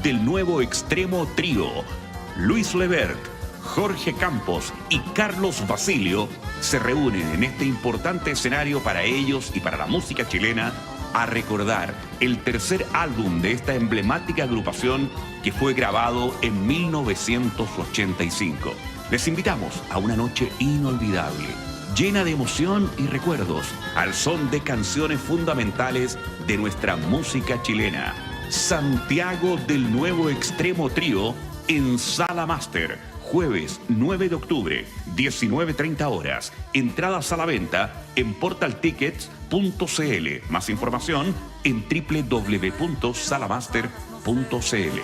del nuevo extremo trío, Luis Levert, Jorge Campos y Carlos Basilio se reúnen en este importante escenario para ellos y para la música chilena a recordar el tercer álbum de esta emblemática agrupación que fue grabado en 1985. Les invitamos a una noche inolvidable, llena de emoción y recuerdos, al son de canciones fundamentales de nuestra música chilena. Santiago del nuevo extremo trío en Sala Máster, jueves 9 de octubre, 19:30 horas. Entradas a la venta en portaltickets.cl. Más información en www.salamaster.cl.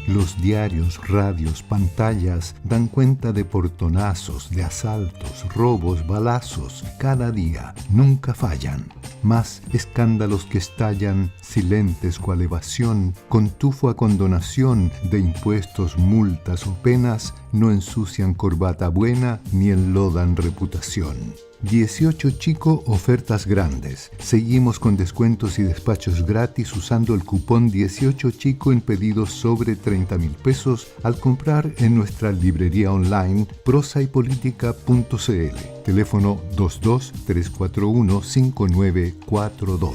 Los diarios, radios, pantallas dan cuenta de portonazos, de asaltos, robos, balazos. Cada día, nunca fallan. Más escándalos que estallan, silentes cual evasión, con tufo a condonación de impuestos, multas o penas, no ensucian corbata buena ni enlodan reputación. 18 Chico, ofertas grandes. Seguimos con descuentos y despachos gratis usando el cupón 18 Chico en pedidos sobre 30,000 pesos al comprar en nuestra librería online prosaypolitica.cl. Teléfono 22-341-5942.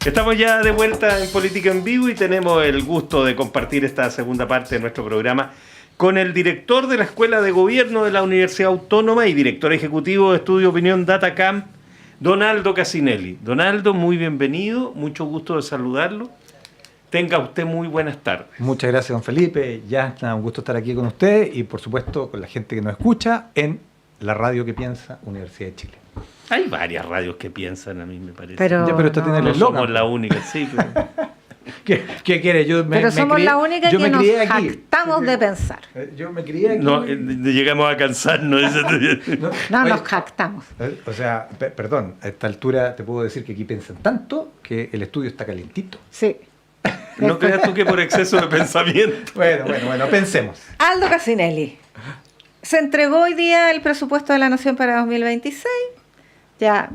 Estamos ya de vuelta en Política en Vivo y tenemos el gusto de compartir esta segunda parte de nuestro programa con el director de la Escuela de Gobierno de la Universidad Autónoma y director ejecutivo de Estudio Opinión Datacamp, Donaldo Casinelli. Donaldo, muy bienvenido, mucho gusto de saludarlo. Tenga usted muy buenas tardes. Muchas gracias, don Felipe. Ya está un gusto estar aquí con usted y, por supuesto, con la gente que nos escucha en la radio que piensa, Universidad de Chile. Hay varias radios que piensan, a mí me parece. Pero esto tiene el eslogan. Somos la única, sí. Pero... ¿Qué quiere? Pero somos la única que nos jactamos de pensar. Yo me crié aquí. No, llegamos a cansarnos. No, nos jactamos. O sea, perdón, a esta altura te puedo decir que aquí piensan tanto que el estudio está calentito. Sí. No creas tú que por exceso de pensamiento. Bueno, pensemos. Aldo Casinelli. Se entregó hoy día el presupuesto de la Nación para 2026. Ya,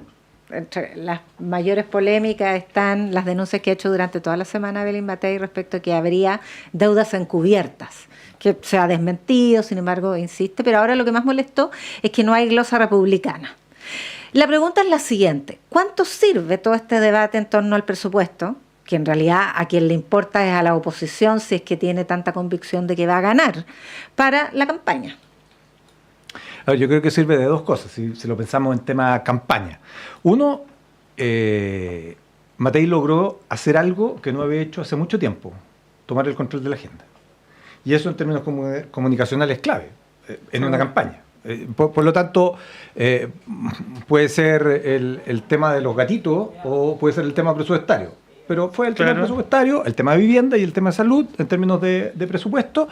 entre las mayores polémicas están las denuncias que ha hecho durante toda la semana Belín Matei respecto a que habría deudas encubiertas, que se ha desmentido, sin embargo, insiste, pero ahora lo que más molestó es que no hay glosa republicana. La pregunta es la siguiente: ¿cuánto sirve todo este debate en torno al presupuesto? Que en realidad a quien le importa es a la oposición, si es que tiene tanta convicción de que va a ganar, para la campaña. Yo creo que sirve de dos cosas, si lo pensamos en tema campaña. Uno, Matei logró hacer algo que no había hecho hace mucho tiempo: tomar el control de la agenda. Y eso en términos comunicacionales es clave en una campaña. Por lo tanto, puede ser el tema de los gatitos o puede ser el tema presupuestario. Pero fue el tema presupuestario, el tema de vivienda y el tema de salud en términos de presupuesto,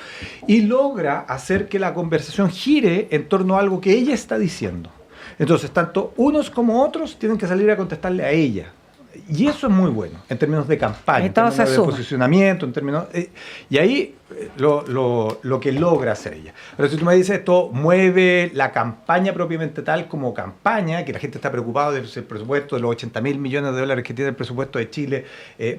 y logra hacer que la conversación gire en torno a algo que ella está diciendo. Entonces, tanto unos como otros tienen que salir a contestarle a ella. Y eso es muy bueno en términos de campaña, en términos de posicionamiento, en términos... y ahí lo que logra hacer ella. Pero si tú me dices, esto mueve la campaña propiamente tal como campaña, que la gente está preocupada del presupuesto, de los 80.000 millones de dólares que tiene el presupuesto de Chile,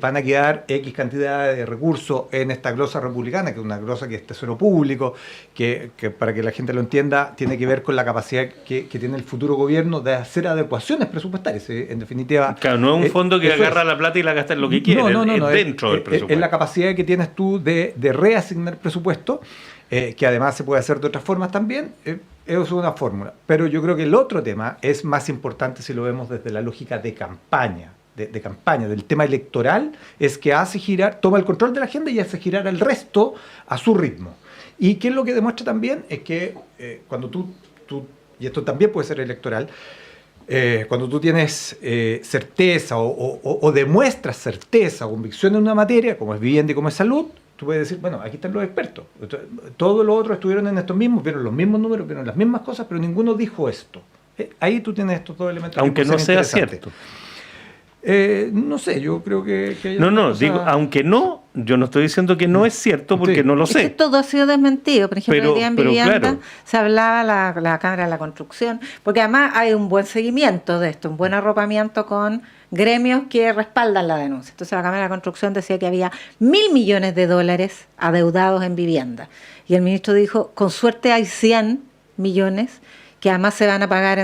van a quedar X cantidad de recursos en esta glosa republicana, que es una glosa que es tesoro público, que para que la gente lo entienda, tiene que ver con la capacidad que tiene el futuro gobierno de hacer adecuaciones presupuestarias. En definitiva... Claro, no es un fondo que agarra la plata y la gasta en lo que quiere, es dentro del presupuesto. Es la capacidad que tienes tú de reasignar presupuesto, que además se puede hacer de otras formas también. Eso es una fórmula. Pero yo creo que el otro tema es más importante si lo vemos desde la lógica de campaña, de campaña, del tema electoral, es que hace girar, toma el control de la agenda y hace girar al resto a su ritmo. Y que es lo que demuestra también es que cuando tú, y esto también puede ser electoral, cuando tú tienes certeza o demuestras certeza o convicción en una materia, como es vivienda y como es salud, tú puedes decir, bueno, aquí están los expertos. Todos los otros estuvieron en estos mismos, vieron los mismos números, vieron las mismas cosas, pero ninguno dijo esto. Ahí tú tienes estos dos elementos. Aunque que no pueden ser sea interesantes. cierto. No sé, yo creo que hay No, una no, cosa- digo, aunque no, yo no estoy diciendo que no es cierto porque Sí. no lo Es que sé. todo ha sido desmentido. Por ejemplo, Pero- hoy día en pero vivienda claro. se hablaba la Cámara de la Construcción, porque además hay un buen seguimiento de esto, un buen arropamiento con gremios que respaldan la denuncia. Entonces la Cámara de la Construcción decía que había 1.000 millones de dólares adeudados en vivienda. Y el ministro dijo, con suerte hay 100 millones que además se van a pagar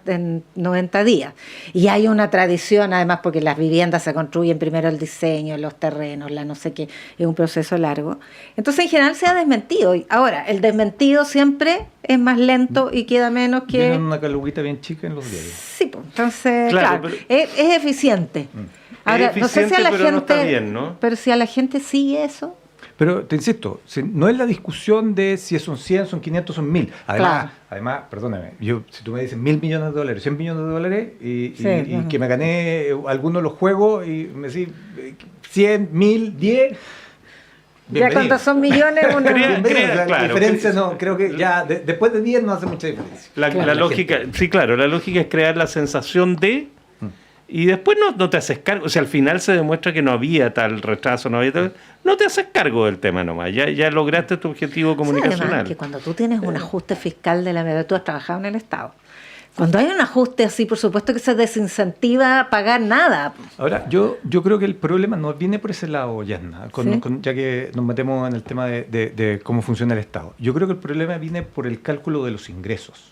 en 90 días. Y hay una tradición, además, porque las viviendas se construyen primero el diseño, los terrenos, la no sé qué, es un proceso largo. Entonces, en general, se ha desmentido. Ahora, el desmentido siempre es más lento y queda menos que... Vienen una caluguita bien chica en los diarios. Sí, pues, entonces, Claro, claro, pero- es eficiente. Ahora, Es no sé si a eficiente, la pero gente... no está bien, ¿no? Pero si a la gente sigue eso... Pero te insisto, no es la discusión de si son 100, son 500, son 1.000. Además, perdóname, si tú me dices 1.000 millones de dólares, 100 millones de dólares y Sí, que me gané algunos de los juegos y me decís 100, 1.000, 10. Ya cuando son millones uno... Crea, La claro, diferencia que- no, creo que ya después de 10 no hace mucha diferencia. La lógica, sí, claro, la lógica es crear la sensación de... Y después no te haces cargo. O sea, al final se demuestra que no había tal retraso, no había tal... No te haces cargo del tema nomás. Ya lograste tu objetivo Sí, comunicacional. además, que cuando tú tienes un ajuste fiscal de la medida, tú has trabajado en el Estado. Cuando hay un ajuste así, por supuesto que se desincentiva a pagar nada. Ahora, yo creo que el problema no viene por ese lado, Yasna, ¿Sí? ya que nos metemos en el tema de cómo funciona el Estado. Yo creo que el problema viene por el cálculo de los ingresos.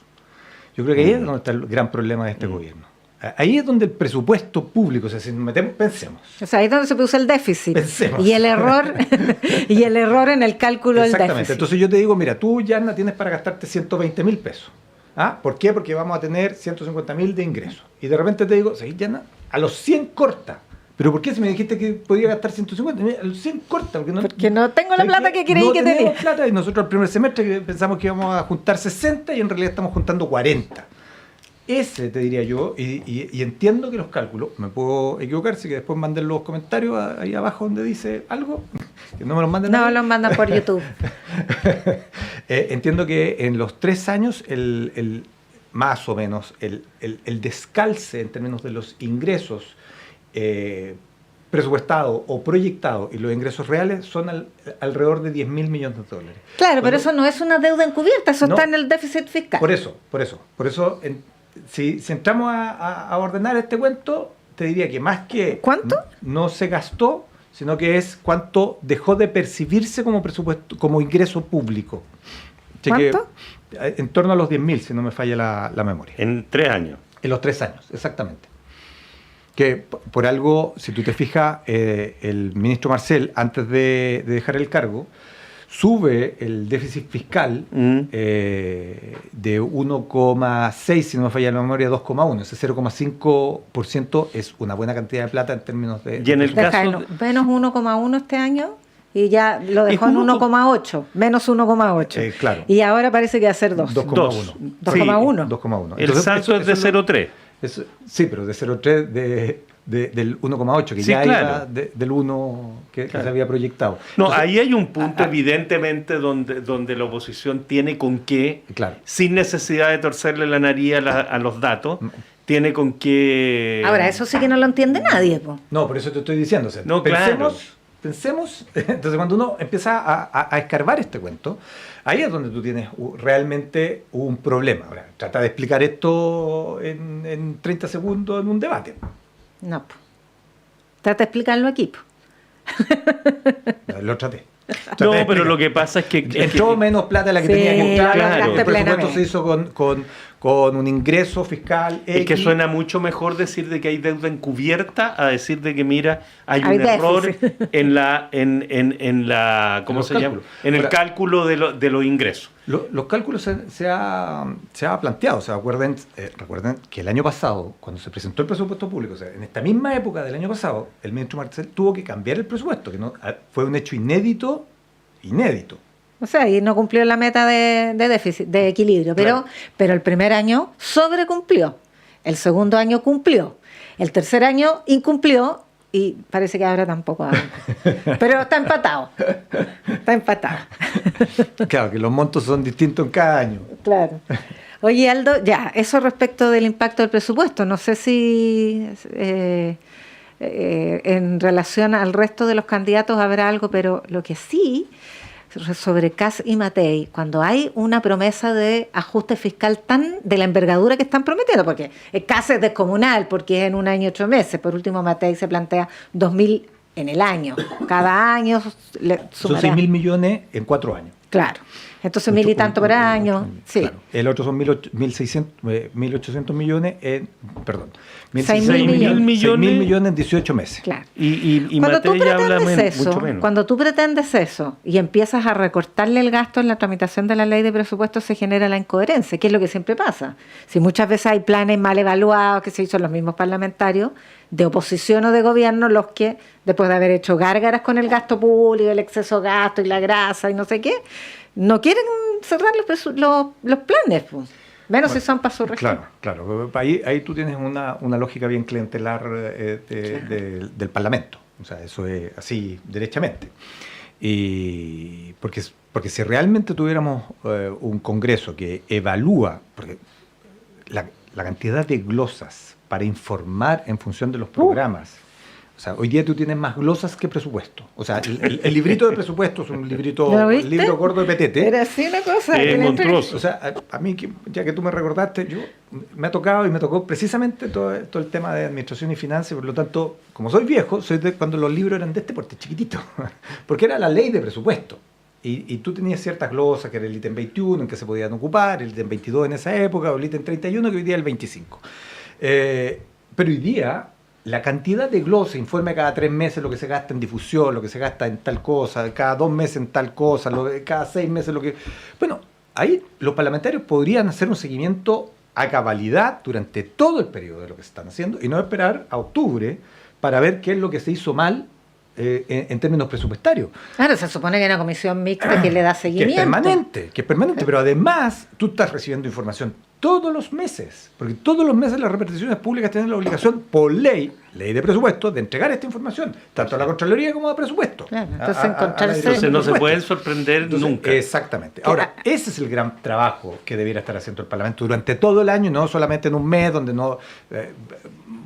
Yo creo que ahí es donde está el gran problema de este gobierno. Ahí es donde el presupuesto público, o sea, si nos metemos, pensemos. O sea, ahí es donde se produce el déficit. Pensemos. Y el error y el error en el cálculo del Exactamente. déficit. Entonces yo te digo, mira, tú, Yasna, tienes para gastarte 120.000 pesos. ¿Ah? ¿Por qué? Porque vamos a tener 150.000 de ingresos. Y de repente te digo, ¿sí, Yasna? A los 100 corta. ¿Pero por qué si me dijiste que podía gastar 150? Mira, a los 100 corta. Porque no tengo la plata que creí que tenía. No plata y nosotros el primer semestre pensamos que íbamos a juntar 60 y en realidad estamos juntando 40. Ese te diría yo, y entiendo que los cálculos, me puedo equivocar, así que después manden los comentarios ahí abajo donde dice algo, que no me los manden. No, los mandan por YouTube. Entiendo que en los 3 años, más o menos, el descalce en términos de los ingresos presupuestados o proyectados y los ingresos reales son alrededor de 10.000 millones de dólares. Claro, pero eso no es una deuda encubierta, eso No. está en el déficit fiscal. Por eso, si entramos a ordenar este cuento, te diría que más que ¿Cuánto? no se gastó, sino que es cuánto dejó de percibirse como presupuesto, como ingreso público. Así que, ¿Cuánto? en torno a los 10.000, si no me falla la memoria. En 3 años. En los 3 años, exactamente. Que por algo, si tú te fijas, el ministro Marcel, antes de dejar el cargo, sube el déficit fiscal de 1,6, si no me falla la memoria, 2,1. Ese 0,5% es una buena cantidad de plata en términos de... Y en el Deja caso... menos 1,1 este año y ya lo dejó en jugó 1,8, menos 1,8. Claro. Y ahora parece que va a ser 2. 2,1. 2,1. 2,1. El Entonces, salto es de eso 0,3. sí, pero de 0,3 del 1,8, que Sí, ya claro. iba del 1 que Claro. se había proyectado. No, Entonces, ahí hay un punto evidentemente donde la oposición tiene con qué, Claro. sin necesidad de torcerle la nariz a los datos, tiene con qué... Ahora, eso sí que no lo entiende nadie, po. No, por eso te estoy diciendo. O sea, No, claro. Pensemos, entonces cuando uno empieza a escarbar este cuento, ahí es donde tú tienes realmente un problema. Ahora, trata de explicar esto en 30 segundos en un debate. No, po. Trata de explicarlo aquí, po. Lo traté. No, pero lo que pasa es que... Entró menos plata de la que Sí, tenía que entrar. lo lograste El presupuesto plenamente. se hizo con un ingreso fiscal. Es que X. suena mucho mejor decir de que hay deuda encubierta a decir de que, mira, hay Hay un error déficit. en la ¿cómo los se llama? cálculos. En el Ahora, cálculo de los ingresos. Los cálculos se ha planteado. O sea, recuerden que el año pasado, cuando se presentó el presupuesto público, o sea, en esta misma época del año pasado, el ministro Marcel tuvo que cambiar el presupuesto, que fue un hecho inédito. O sea, y no cumplió la meta de déficit, de equilibrio, Claro. pero el primer año sobrecumplió, el segundo año cumplió, el tercer año incumplió y parece que ahora tampoco. Pero está empatado. Está empatado. Claro, que los montos son distintos en cada año. Claro. Oye, Aldo, ya, eso respecto del impacto del presupuesto. No sé si en relación al resto de los candidatos habrá algo, pero lo que sí, sobre Kast y Matei, cuando hay una promesa de ajuste fiscal tan de la envergadura que están prometiendo, porque Kast es descomunal, porque es en 1 año y 8 meses, por último Matei se plantea 2.000 en el año, cada año son 6.000 millones en 4 años. Claro, entonces 1.000 y tanto por año, sí. Claro. El otro son 1.800 millones perdón, 6.000 millones en 18 meses. Claro. Y Cuando tú Matei habla pretendes mucho eso, menos. cuando tú pretendes eso y empiezas a recortarle el gasto en la tramitación de la ley de presupuesto, se genera la incoherencia, que es lo que siempre pasa. Si muchas veces hay planes mal evaluados que se hizo los mismos parlamentarios, de oposición o de gobierno, los que, después de haber hecho gárgaras con el gasto público, el exceso de gasto y la grasa y no sé qué, no quieren cerrar los planes, pues. Menos si son para su región. Claro. Ahí tú tienes una lógica bien clientelar del Parlamento. O sea, eso es así derechamente. Y porque si realmente tuviéramos un Congreso que evalúa, porque la cantidad de glosas para informar en función de los programas, o sea, hoy día tú tienes más glosas que presupuesto. O sea, el librito de presupuesto es un libro gordo de petete. Era así una cosa. Monstruoso. O sea, a mí, ya que tú me recordaste, me ha tocado y me tocó precisamente todo el tema de administración y finanzas, por lo tanto, como soy viejo, soy de cuando los libros eran de este porte, chiquitito, porque era la ley de presupuesto. Y tú tenías ciertas glosas, que era el ítem 21, en que se podían ocupar, el ítem 22 en esa época, o el ítem 31, que hoy día es el 25. Pero hoy día, la cantidad de glosas, informe cada 3 meses lo que se gasta en difusión, lo que se gasta en tal cosa, cada 2 meses en tal cosa, cada 6 meses lo que... Bueno, ahí los parlamentarios podrían hacer un seguimiento a cabalidad durante todo el periodo de lo que se están haciendo y no esperar a octubre para ver qué es lo que se hizo mal en términos presupuestarios. Claro, se supone que hay una comisión mixta que le da seguimiento. Que es permanente, pero además tú estás recibiendo información todos los meses, porque todos los meses las reparticiones públicas tienen la obligación por ley de presupuesto, de entregar esta información, tanto a la Contraloría como a presupuesto. Claro, entonces Entonces no se pueden sorprender nunca. Exactamente. Ahora, ese es el gran trabajo que debiera estar haciendo el Parlamento durante todo el año, no solamente en un mes donde no...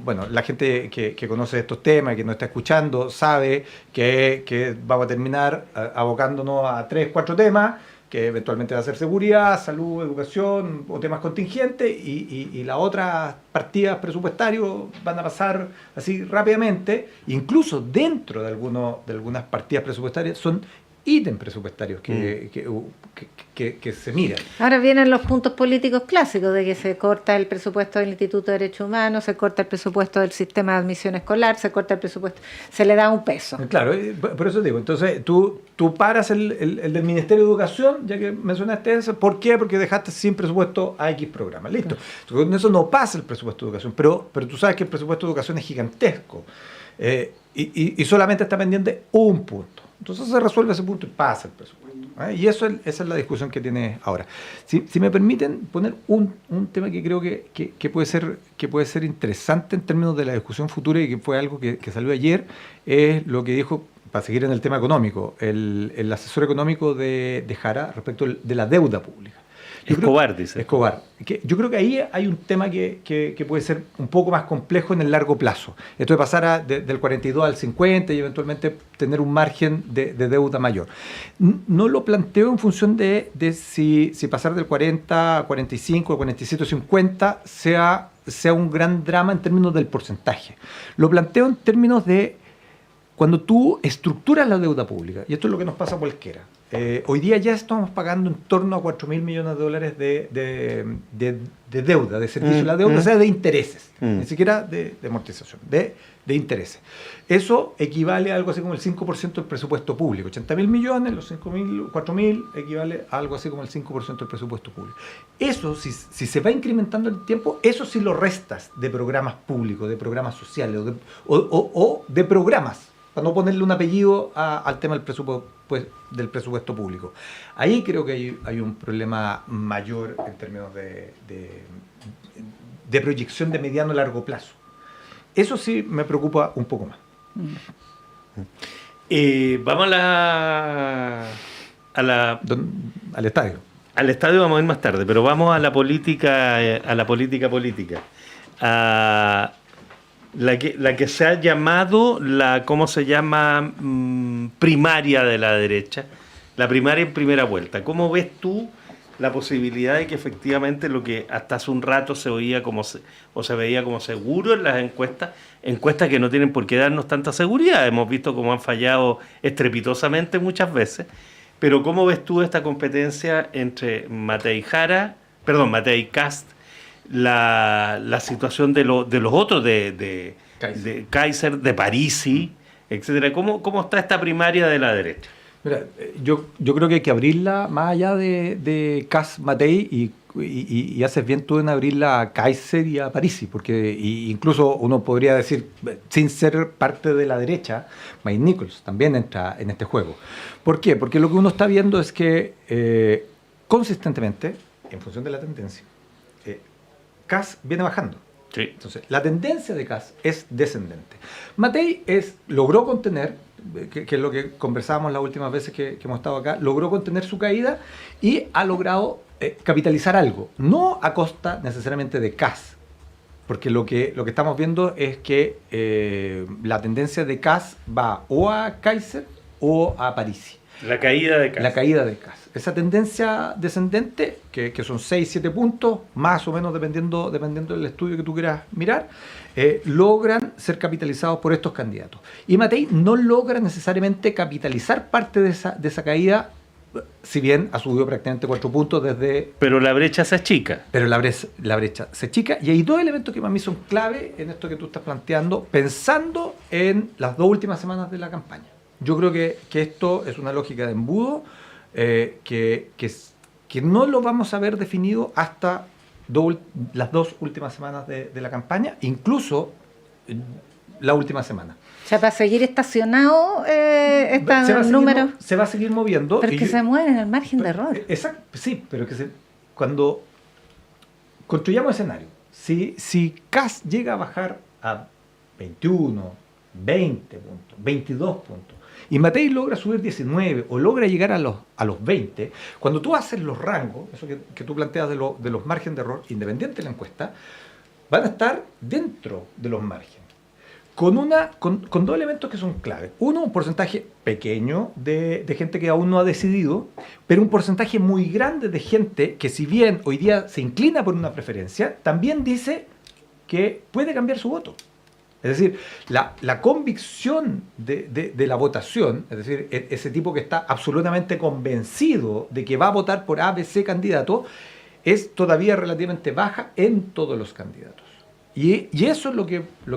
bueno, la gente que conoce estos temas y que nos está escuchando sabe que vamos a terminar abocándonos a 3, 4 temas, que eventualmente va a ser seguridad, salud, educación o temas contingentes, y las otras partidas presupuestarias van a pasar así rápidamente. Incluso dentro de algunas partidas presupuestarias son ítems presupuestarios que se miran. Ahora vienen los puntos políticos clásicos de que se corta el presupuesto del Instituto de Derechos Humanos, se corta el presupuesto del sistema de admisión escolar, se corta el presupuesto, se le da un peso. Claro, por eso digo, entonces tú paras el del Ministerio de Educación, ya que mencionaste eso. ¿Por qué? Porque dejaste sin presupuesto a X programa. Listo. Entonces, con eso no pasa el presupuesto de educación, pero tú sabes que el presupuesto de educación es gigantesco y solamente está pendiente un punto. Entonces se resuelve ese punto y pasa el presupuesto. Y esa es la discusión que tiene ahora. Si me permiten poner un tema que creo que puede ser interesante en términos de la discusión futura y que fue algo que salió ayer, es lo que dijo, para seguir en el tema económico, el asesor económico de Jara respecto de la deuda pública. Escobar, dice. Escobar. Yo creo que ahí hay un tema que puede ser un poco más complejo en el largo plazo. Esto de pasar del 42 al 50 y eventualmente tener un margen de deuda mayor. No lo planteo en función de si pasar del 40 a 45, a 47 o 50 sea un gran drama en términos del porcentaje. Lo planteo en términos de cuando tú estructuras la deuda pública, y esto es lo que nos pasa a cualquiera. Hoy día ya estamos pagando en torno a $4.000 millones de deuda, de servicio a la deuda, o sea, de intereses, ni siquiera de amortización, de intereses. Eso equivale a algo así como el 5% del presupuesto público. 80.000 millones, los 4.000 equivale a algo así como el 5% del presupuesto público. Eso, si se va incrementando en el tiempo, eso sí lo restas de programas públicos, de programas sociales o de programas, para no ponerle un apellido al tema del presupuesto público. Ahí creo que hay un problema mayor en términos de proyección de mediano a largo plazo. Eso sí me preocupa un poco más. Vamos al Al estadio. Al estadio vamos a ir más tarde, pero vamos a la política, a la que se ha llamado ¿cómo se llama? Primaria de la derecha, la primaria en primera vuelta. ¿Cómo ves tú la posibilidad de que efectivamente lo que hasta hace un rato se veía como seguro en las encuestas que no tienen por qué darnos tanta seguridad? Hemos visto cómo han fallado estrepitosamente muchas veces. Pero ¿cómo ves tú esta competencia entre Matei y Kast, la situación de los otros, de Kaiser, de Parisi, etcétera? ¿Cómo está esta primaria de la derecha? Mira, yo creo que hay que abrirla más allá de Kast, Matei, y haces bien tú en abrirla a Kaiser y a Parisi, porque incluso uno podría decir, sin ser parte de la derecha, Mike Nichols también entra en este juego. ¿Por qué? Porque lo que uno está viendo es que consistentemente, en función de la tendencia, Kast viene bajando. Sí. Entonces, la tendencia de Kast es descendente. Matei logró contener, que es lo que conversábamos las últimas veces que hemos estado acá, logró contener su caída y ha logrado capitalizar algo, no a costa necesariamente de Kast, porque lo que estamos viendo es que la tendencia de Kast va o a Kaiser o a Parisi. La caída de Kast. La caída de Kast. Esa tendencia descendente, que son 6-7 puntos, más o menos dependiendo del estudio que tú quieras mirar, logran ser capitalizados por estos candidatos. Y Matei no logra necesariamente capitalizar parte de esa caída, si bien ha subido prácticamente 4 puntos desde... Pero la brecha se achica. Pero la brecha se achica. Y hay dos elementos que para mí son clave en esto que tú estás planteando, pensando en las 2 últimas semanas de la campaña. Yo creo que esto es una lógica de embudo que no lo vamos a ver definido hasta las 2 últimas semanas de la campaña, incluso la última semana. O sea, para seguir estacionado estos números. Se va a seguir moviendo. Pero es que se mueven en el margen de error. Exacto, sí, pero cuando construyamos escenario, si Kast llega a bajar a 21, 20 puntos, 22 puntos, y Matei logra subir 19 o logra llegar a los 20, cuando tú haces los rangos, eso que tú planteas de los márgenes de error, independiente de la encuesta, van a estar dentro de los márgenes. Con 2 elementos que son claves. Uno, un porcentaje pequeño de gente que aún no ha decidido, pero un porcentaje muy grande de gente que, si bien hoy día se inclina por una preferencia, también dice que puede cambiar su voto. Es decir, la convicción de la votación, es decir, ese tipo que está absolutamente convencido de que va a votar por A, B, C candidato, es todavía relativamente baja en todos los candidatos. Y eso es lo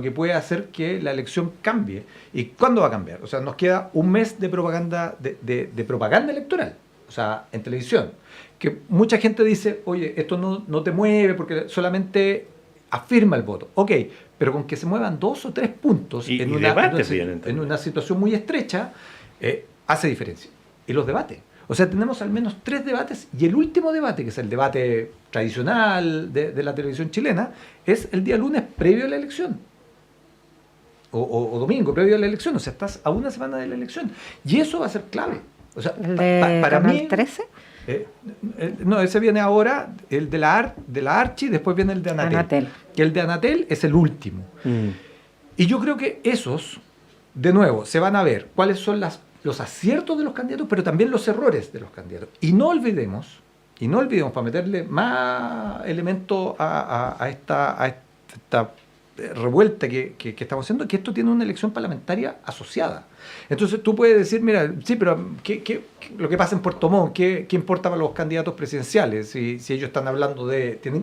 que puede hacer que la elección cambie. ¿Y cuándo va a cambiar? O sea, nos queda un mes de propaganda, de propaganda electoral, o sea, en televisión. Que mucha gente dice, oye, esto no te mueve porque solamente afirma el voto. Ok, pero con que se muevan 2 o 3 puntos en una situación muy estrecha, hace diferencia. Y los debates. O sea, tenemos al menos 3 debates, y el último debate, que es el debate tradicional de la televisión chilena, es el día lunes previo a la elección. O domingo previo a la elección. O sea, estás a una semana de la elección. Y eso va a ser clave. O sea, para Canal mí... 13? No, ese viene ahora, el de la Archi, después viene el de Anatel. Que el de Anatel es el último. Y yo creo que esos, de nuevo, se van a ver cuáles son los aciertos de los candidatos, pero también los errores de los candidatos. Y no olvidemos, para meterle más elementos a esta revuelta que estamos haciendo, que esto tiene una elección parlamentaria asociada. Entonces tú puedes decir, mira, sí, pero lo que pasa en Puerto Montt, ¿qué importa para los candidatos presidenciales? Si ellos están hablando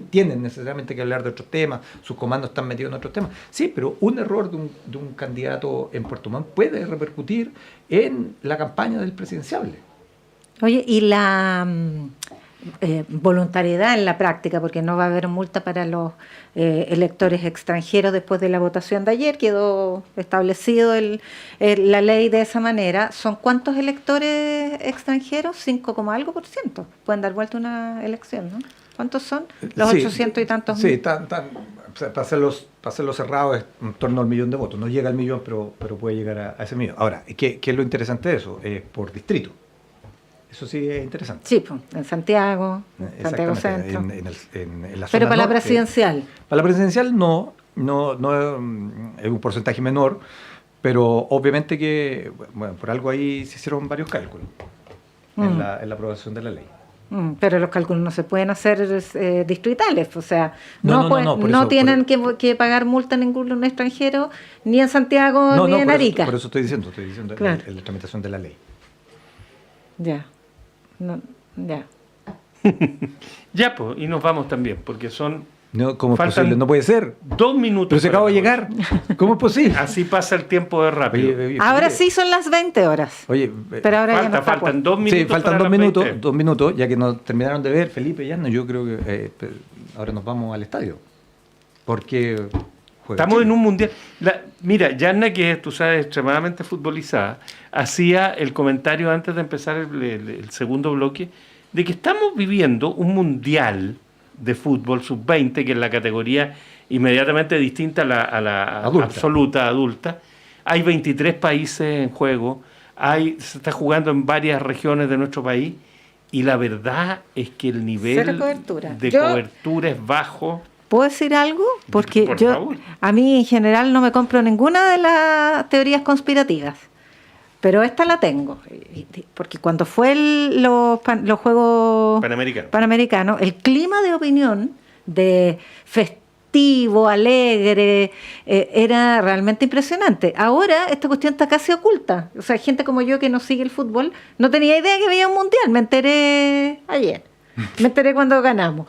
tienen necesariamente que hablar de otros temas, sus comandos están metidos en otros temas. Sí, pero un error de un candidato en Puerto Montt puede repercutir en la campaña del presidenciable. Oye, y la voluntariedad en la práctica, porque no va a haber multa para los electores extranjeros después de la votación de ayer, quedó establecido la ley de esa manera. ¿Son cuántos electores extranjeros? 5,algo%. Pueden dar vuelta una elección, ¿no? ¿Cuántos son? Los 800 y tantos mil. Sí, para hacerlo cerrado es en torno al 1.000.000 de votos. No llega al 1.000.000, pero puede llegar a ese 1.000.000. Ahora, ¿qué es lo interesante de eso? Es por distrito. Eso sí es interesante. Sí, pues, en Santiago, Santiago Exactamente, Centro. en la zona Pero para la norte. presidencial. Para la presidencial no es un porcentaje menor, pero obviamente que, bueno, por algo ahí se hicieron varios cálculos en la aprobación de la ley. Pero los cálculos no se pueden hacer distritales, o sea, No, por eso, tienen que pagar multa ningún extranjero, ni en Santiago ni en Arica. Por eso estoy diciendo Claro. la tramitación de la ley. Ya. Ya. Ya, pues, y nos vamos también, porque son No, ¿cómo es Faltan posible? No puede ser. 2 minutos. Pero se para acaba de la llegar. ¿Cómo es posible? Así pasa el tiempo de rápido. Ahora sí son las 20 horas. Oye, Pero ahora ya no está, faltan pues. 2 minutos. sí, faltan para 2 las minutos, 20. 2 minutos, ya que nos terminaron de ver Felipe y Ana, yo creo que ahora nos vamos al estadio. Porque juega Estamos Chile. en un mundial. Mira, Yanna, que tú sabes, extremadamente futbolizada, hacía el comentario antes de empezar el segundo bloque de que estamos viviendo un mundial de fútbol sub-20, que es la categoría inmediatamente distinta a la Adulta. absoluta adulta. Hay 23 países en juego, se está jugando en varias regiones de nuestro país y la verdad es que el nivel Cero cobertura. de Yo- cobertura es bajo. ¿Puedo decir algo? Porque Por yo, favor. a mí en general no me compro ninguna de las teorías conspirativas, pero esta la tengo. Porque cuando fue los Juegos Panamericano. Panamericanos, el clima de opinión de festivo, alegre, era realmente impresionante. Ahora esta cuestión está casi oculta. O sea, gente como yo que no sigue el fútbol, no tenía idea que había un mundial. Me enteré ayer. Me enteré cuando ganamos.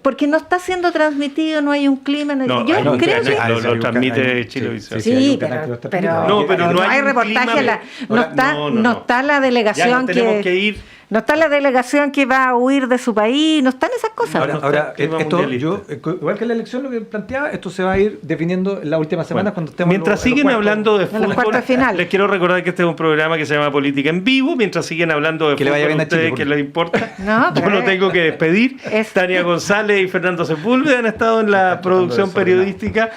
Porque no está siendo transmitido, no hay un clima. No, yo hay un creo canal, que... lo transmite Chilevisión. Sí, hay un pero, canal que lo está pero, transmitiendo. No, pero pero no no hay hay un reportaje. clima. No Ahora, está, no. no está la Ya delegación nos tenemos que ir. No está la delegación que va a huir de su país, no están esas cosas. Ahora, Ahora, clima esto, mundialista. igual que la elección, lo que planteaba, esto se va a ir definiendo en las últimas semanas cuando estemos Mientras en los siguen cuartos. hablando de en los cuartos fútbol, de final. les quiero recordar que este es un programa que se llama Política en Vivo. Mientras siguen hablando de Que le fútbol, vaya bien a ustedes, Chile, que les importa. No, Yo pero lo tengo que despedir. es- Tania González y Fernando Sepúlveda han estado en la producción desordenado. periodística.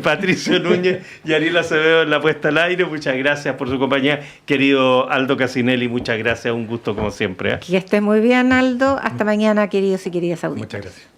Patricio Núñez y Ariel Acevedo en la puesta al aire. Muchas gracias por su compañía. Querido Aldo Casinelli, muchas gracias. Un gusto como siempre. Que esté muy bien, Aldo. Hasta mañana, queridos y queridas audiencias. Muchas gracias.